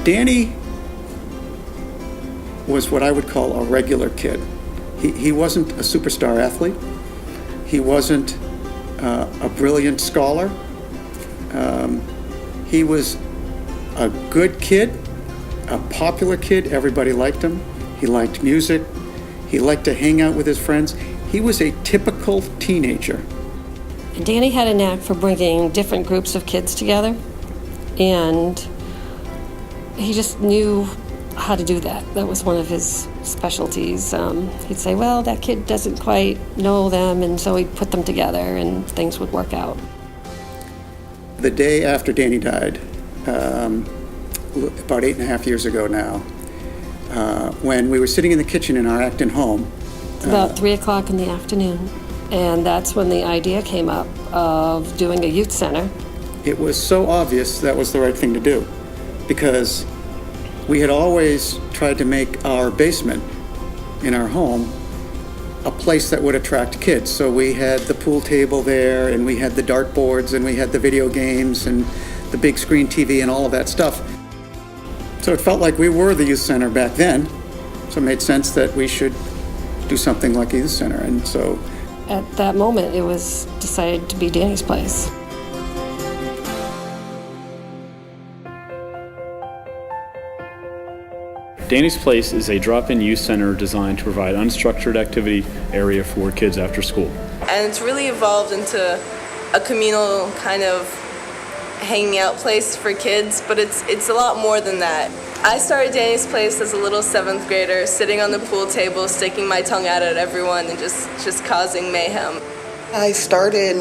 Danny was what I would call a regular kid. He wasn't a superstar athlete. He wasn't a brilliant scholar. He was a good kid, a popular kid. Everybody liked him. He liked music. He liked to hang out with his friends. He was a typical teenager. Danny had a knack for bringing different groups of kids together, and he just knew how to do that. That was one of his specialties. He'd say, well, that kid doesn't quite know them, and so he'd put them together and things would work out. The day after Danny died, about 8.5 years ago now, when we were sitting in the kitchen in our Acton home. It's about 3 o'clock in the afternoon, and that's when the idea came up of doing a youth center. It was so obvious that was the right thing to do, because we had always tried to make our basement in our home a place that would attract kids. So we had the pool table there, and we had the dartboards, and we had the video games, and the big screen TV, and all of that stuff. So it felt like we were the youth center back then, so it made sense that we should do something like a youth center. And so at that moment, it was decided to be Danny's Place. Danny's Place is a drop-in youth center designed to provide unstructured activity area for kids after school. And it's really evolved into a communal kind of hanging out place for kids, but it's a lot more than that. I started Danny's Place as a little 7th grader, sitting on the pool table, sticking my tongue out at everyone and just causing mayhem. I started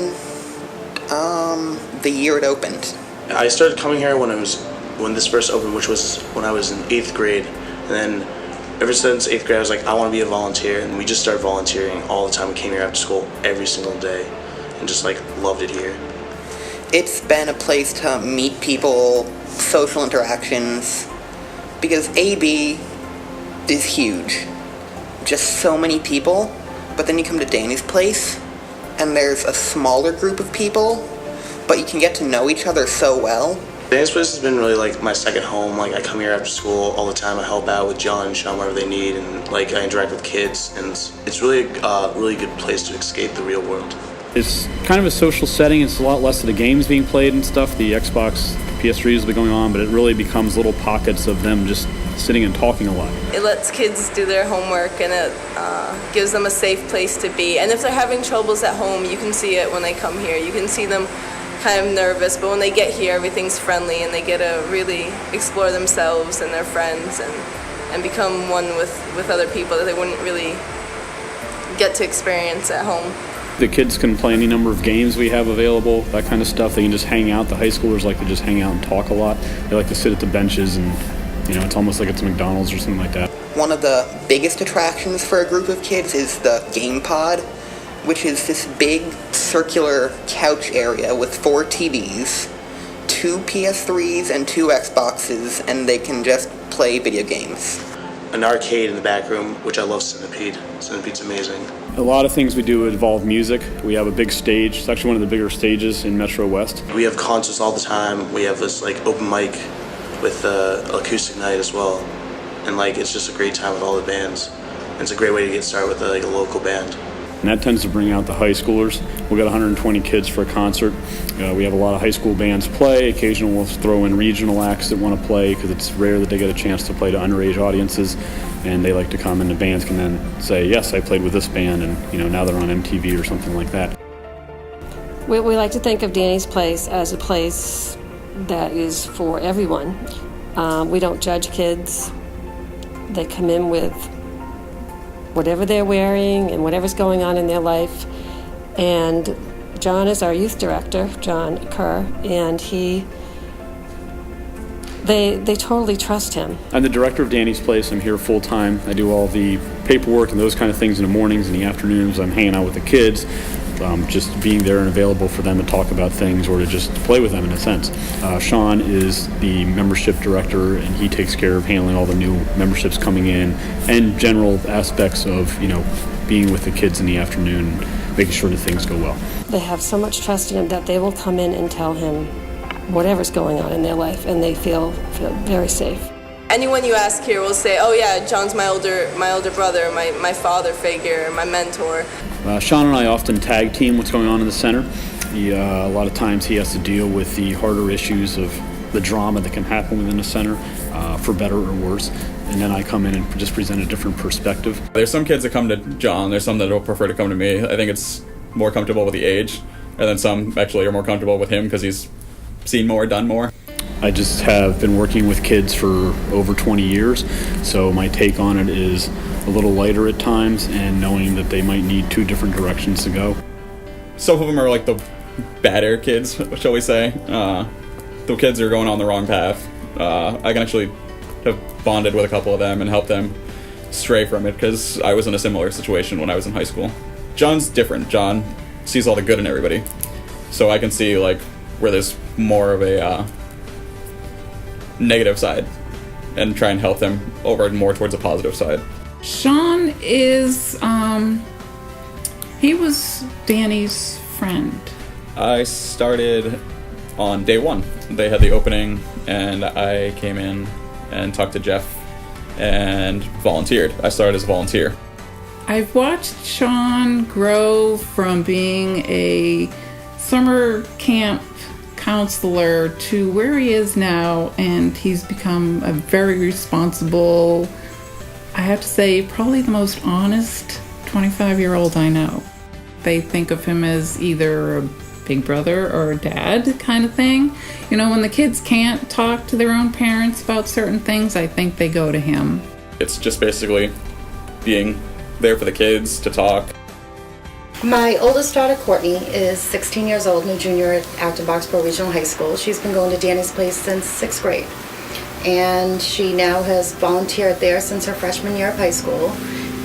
the year it opened. I started coming here when this first opened, which was when I was in 8th grade. And then ever since 8th grade, I was like, I want to be a volunteer. And we just started volunteering all the time. We came here after school every single day and just like loved it here. It's been a place to meet people, social interactions, because AB is huge. Just so many people. But then you come to Danny's Place and there's a smaller group of people, but you can get to know each other so well. Danny's Place has been really like my second home. Like I come here after school all the time. I help out with John and Sean wherever they need, and like I interact with kids, and it's really a really good place to escape the real world. It's kind of a social setting. It's a lot less of the games being played and stuff. The Xbox, PS3s will be going on, but it really becomes little pockets of them just sitting and talking a lot. It lets kids do their homework, and it gives them a safe place to be. And if they're having troubles at home, you can see it when they come here. You can see them kind of nervous, but when they get here, everything's friendly, and they get to really explore themselves and their friends and become one with other people that they wouldn't really get to experience at home. The kids can play any number of games we have available, that kind of stuff. They can just hang out. The high schoolers like to just hang out and talk a lot. They like to sit at the benches, and it's almost like it's McDonald's or something like that. One of the biggest attractions for a group of kids is the game pod, which is this big circular couch area with 4 TVs, 2 PS3s and 2 Xboxes, and they can just play video games. An arcade in the back room, which I love. Centipede. Centipede's amazing. A lot of things we do involve music. We have a big stage. It's actually one of the bigger stages in Metro West. We have concerts all the time. We have this like open mic with acoustic night as well, and like it's just a great time with all the bands. And it's a great way to get started with a local band. And that tends to bring out the high schoolers. We've got 120 kids for a concert. We have a lot of high school bands play. Occasionally we'll throw in regional acts that want to play, because it's rare that they get a chance to play to underage audiences. And they like to come, and the bands can then say, yes, I played with this band, and now they're on MTV or something like that. We like to think of Danny's Place as a place that is for everyone. We don't judge kids. They come in with whatever they're wearing and whatever's going on in their life. And John is our youth director, John Kerr, and they totally trust him. I'm the director of Danny's Place. I'm here full time. I do all the paperwork and those kind of things in the mornings and the afternoons. I'm hanging out with the kids, just being there and available for them to talk about things or to just play with them in a sense. Sean is the membership director, and he takes care of handling all the new memberships coming in and general aspects of, being with the kids in the afternoon, making sure that things go well. They have so much trust in him that they will come in and tell him whatever's going on in their life, and they feel very safe. anyone you ask here will say, oh yeah, John's my older brother, my father figure, my mentor. Sean and I often tag team what's going on in the center. A lot of times he has to deal with the harder issues of the drama that can happen within the center, for better or worse. And then I come in and just present a different perspective. There's some kids that come to John, there's some that will prefer to come to me. I think it's more comfortable with the age, and then some actually are more comfortable with him because he's seen more, done more. I just have been working with kids for over 20 years, so my take on it is a little lighter at times, and knowing that they might need two different directions to go. Some of them are like the badder kids, shall we say. The kids are going on the wrong path. I can actually have bonded with a couple of them and helped them stray from it because I was in a similar situation when I was in high school. John's different. John sees all the good in everybody, so I can see like where there's more of a negative side and try and help them over more towards a positive side. Sean is, he was Danny's friend. I started on day one. They had the opening, and I came in and talked to Jeff and volunteered. I started as a volunteer. I've watched Sean grow from being a summer camp counselor to where he is now, and he's become a very responsible, I have to say, probably the most honest 25-year-old I know. They think of him as either a big brother or a dad kind of thing. You know, when the kids can't talk to their own parents about certain things, I think they go to him. It's just basically being there for the kids to talk. My oldest daughter, Courtney, is 16 years old and a junior at Acton Boxborough Regional High School. She's been going to Danny's Place since 6th grade. And she now has volunteered there since her freshman year of high school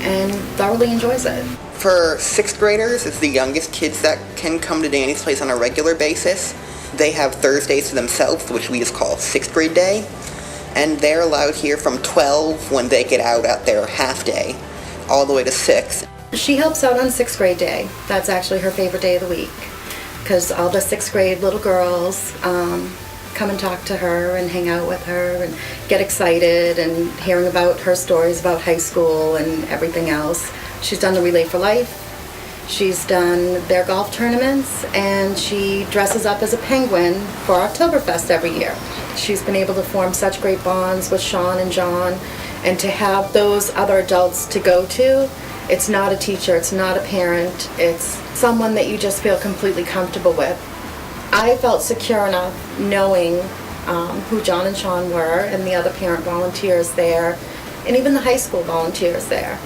and thoroughly enjoys it. For 6th graders, it's the youngest kids that can come to Danny's Place on a regular basis. They have Thursdays to themselves, which we just call 6th grade day. And they're allowed here from 12 when they get out at their half day, all the way to 6. She helps out on 6th grade day. That's actually her favorite day of the week, because all the 6th grade little girls come and talk to her and hang out with her and get excited and hearing about her stories about high school and everything else. She's done the Relay for Life. She's done their golf tournaments, and she dresses up as a penguin for Oktoberfest every year. She's been able to form such great bonds with Sean and John, and to have those other adults to go to. It's not a teacher, it's not a parent, it's someone that you just feel completely comfortable with. I felt secure enough knowing who John and Sean were and the other parent volunteers there, and even the high school volunteers there,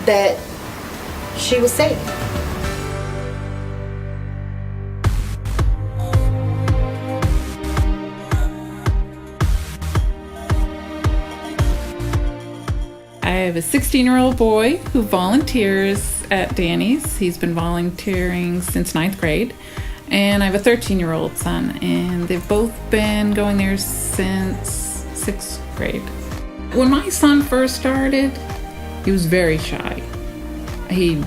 that she was safe. I have a 16-year-old boy who volunteers at Danny's. He's been volunteering since 9th grade. And I have a 13-year-old son, and they've both been going there since 6th grade. When my son first started, he was very shy. He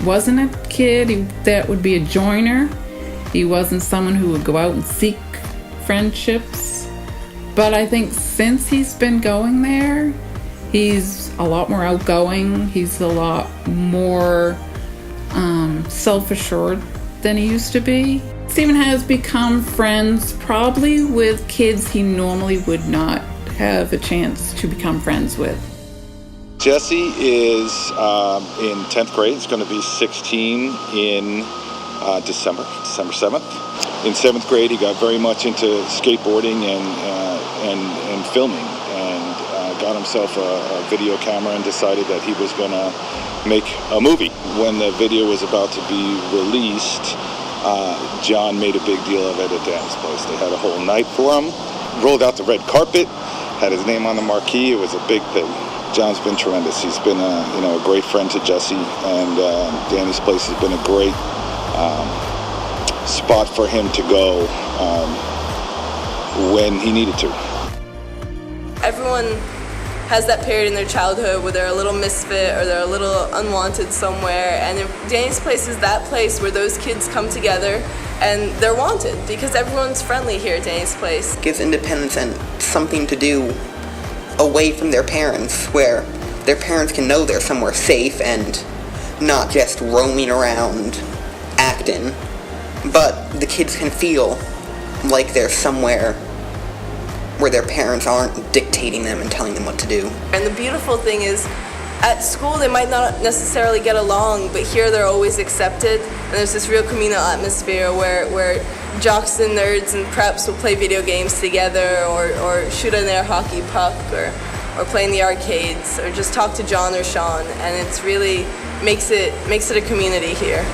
wasn't a kid that would be a joiner. He wasn't someone who would go out and seek friendships. But I think since he's been going there, he's a lot more outgoing. He's a lot more self-assured than he used to be. Stephen has become friends probably with kids he normally would not have a chance to become friends with. Jesse is in 10th grade. He's going to be 16 in December 7th. In 7th grade, he got very much into skateboarding and filming, and got himself a video camera and decided that he was going to make a movie. When the video was about to be released, John made a big deal of it at Danny's Place. They had a whole night for him, rolled out the red carpet, had his name on the marquee. It was a big thing. John's been tremendous. He's been a great friend to Jesse, and Danny's Place has been a great spot for him to go when he needed to. Everyone has that period in their childhood where they're a little misfit or they're a little unwanted somewhere, and Danny's Place is that place where those kids come together and they're wanted because everyone's friendly here at Danny's Place. Gives independence and something to do away from their parents, where their parents can know they're somewhere safe and not just roaming around acting, but the kids can feel like they're somewhere where their parents aren't dictating them and telling them what to do. And the beautiful thing is, at school they might not necessarily get along, but here they're always accepted, and there's this real communal atmosphere where jocks and nerds and preps will play video games together, or shoot an air hockey puck, or play in the arcades, or just talk to John or Sean, and it's really makes it a community here.